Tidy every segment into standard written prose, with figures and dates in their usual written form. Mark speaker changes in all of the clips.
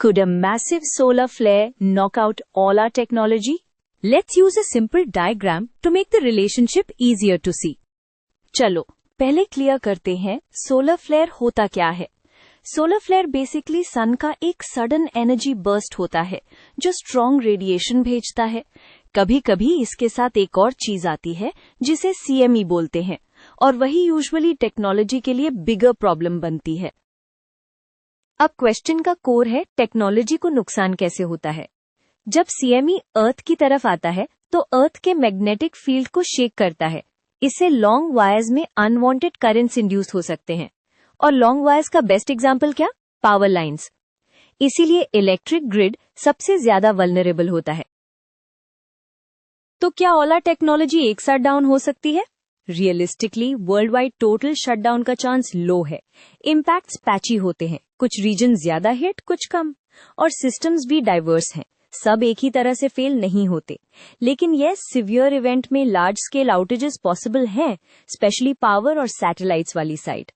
Speaker 1: Could a massive solar flare knock out all our technology? Let's use a simple diagram to make the relationship easier to see. चलो पहले clear करते हैं solar flare होता क्या है। Solar flare basically सन का एक sudden energy burst होता है जो स्ट्रॉन्ग रेडिएशन भेजता है। कभी कभी इसके साथ एक और चीज आती है जिसे CME बोलते हैं, और वही यूजुअली टेक्नोलॉजी के लिए बिगर प्रॉब्लम बनती है। अब क्वेश्चन का कोर है, टेक्नोलॉजी को नुकसान कैसे होता है। जब CME अर्थ की तरफ आता है तो अर्थ के मैग्नेटिक फील्ड को शेक करता है। इससे लॉन्ग वायर्स में अनवांटेड करंट्स इंड्यूस हो सकते हैं, और लॉन्ग वायर्स का बेस्ट एग्जांपल क्या, पावर लाइंस। इसीलिए इलेक्ट्रिक ग्रिड सबसे ज्यादा वल्नरेबल होता है। तो क्या ओला टेक्नोलॉजी एक साथ डाउन हो सकती है? Realistically world wide total shutdown का चांस लो है। इम्पैक्ट्स पैची होते हैं, कुछ रीजन ज्यादा हिट कुछ कम, और सिस्टम्स भी डाइवर्स हैं, सब एक ही तरह से फेल नहीं होते। लेकिन यह सिवियर इवेंट में लार्ज स्केल आउटेजेस पॉसिबल हैं, स्पेशली पावर और सैटेलाइट्स वाली साइड।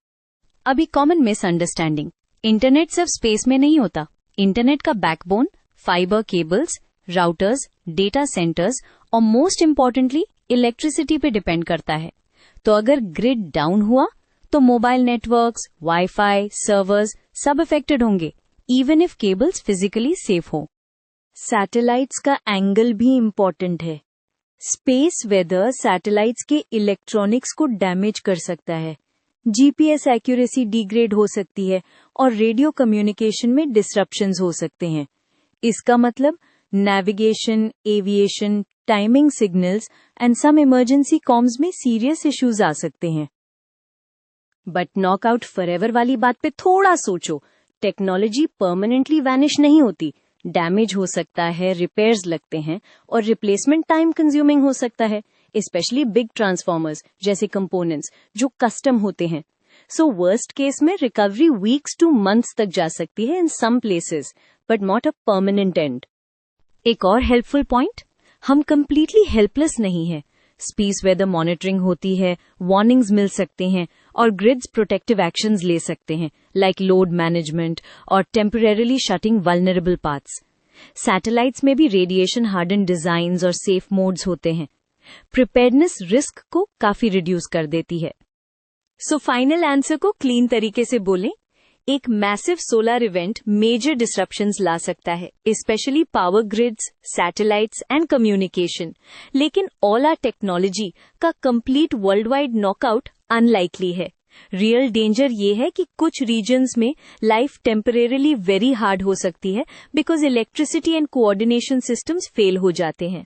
Speaker 1: अभी कॉमन मिसअंडरस्टैंडिंग, इंटरनेट सिर्फ स्पेस में नहीं होता। इंटरनेट का backbone fiber cables, routers, data centers और मोस्ट इम्पॉर्टेंटली इलेक्ट्रिसिटी पे डिपेंड करता है। तो अगर ग्रिड डाउन हुआ तो मोबाइल नेटवर्क्स, वाईफाई, सर्वर्स सब अफेक्टेड होंगे, even if cables physically safe हो। सैटेलाइट्स का एंगल भी इम्पॉर्टेंट है। स्पेस वेदर सैटेलाइट्स के इलेक्ट्रॉनिक्स को डैमेज कर सकता है, GPS एक्यूरेसी डिग्रेड हो सकती है और रेडियो कम्युनिकेशन में डिसरप्शंस हो सकते हैं। इसका मतलब navigation, aviation, timing signals and some emergency comms में सीरियस इश्यूज आ सकते हैं। बट नॉकआउट फॉरएवर वाली बात पे थोड़ा सोचो। टेक्नोलॉजी परमानेंटली वैनिश नहीं होती, डैमेज हो सकता है, रिपेयर्स लगते हैं और रिप्लेसमेंट टाइम कंज्यूमिंग हो सकता है, स्पेशली बिग ट्रांसफॉर्मर्स जैसे कंपोनेंट्स जो कस्टम होते हैं। सो वर्स्ट केस में रिकवरी वीक्स टू मंथ्स तक जा सकती है in some places, but not a permanent end. एक और हेल्पफुल पॉइंट, हम कंप्लीटली हेल्पलेस नहीं है। स्पेस वेदर मॉनिटरिंग होती है, वार्निंग्स मिल सकते हैं और ग्रिड्स प्रोटेक्टिव एक्शंस ले सकते हैं, लाइक लोड मैनेजमेंट और temporarily shutting vulnerable parts. Satellites में भी रेडिएशन हार्डन डिजाइन्स और सेफ मोड्स होते हैं। प्रिपेयर्डनेस रिस्क को काफी रिड्यूस कर देती है। सो फाइनल आंसर को क्लीन तरीके से बोलें, एक massive solar event major disruptions ला सकता है, specially power grids, satellites and communication. लेकिन ऑल आर टेक्नोलॉजी का complete world wide knockout unlikely है। रियल डेंजर ये है कि कुछ रीजन्स में लाइफ टेम्परेरीली वेरी हार्ड हो सकती है because electricity and coordination systems fail हो जाते हैं।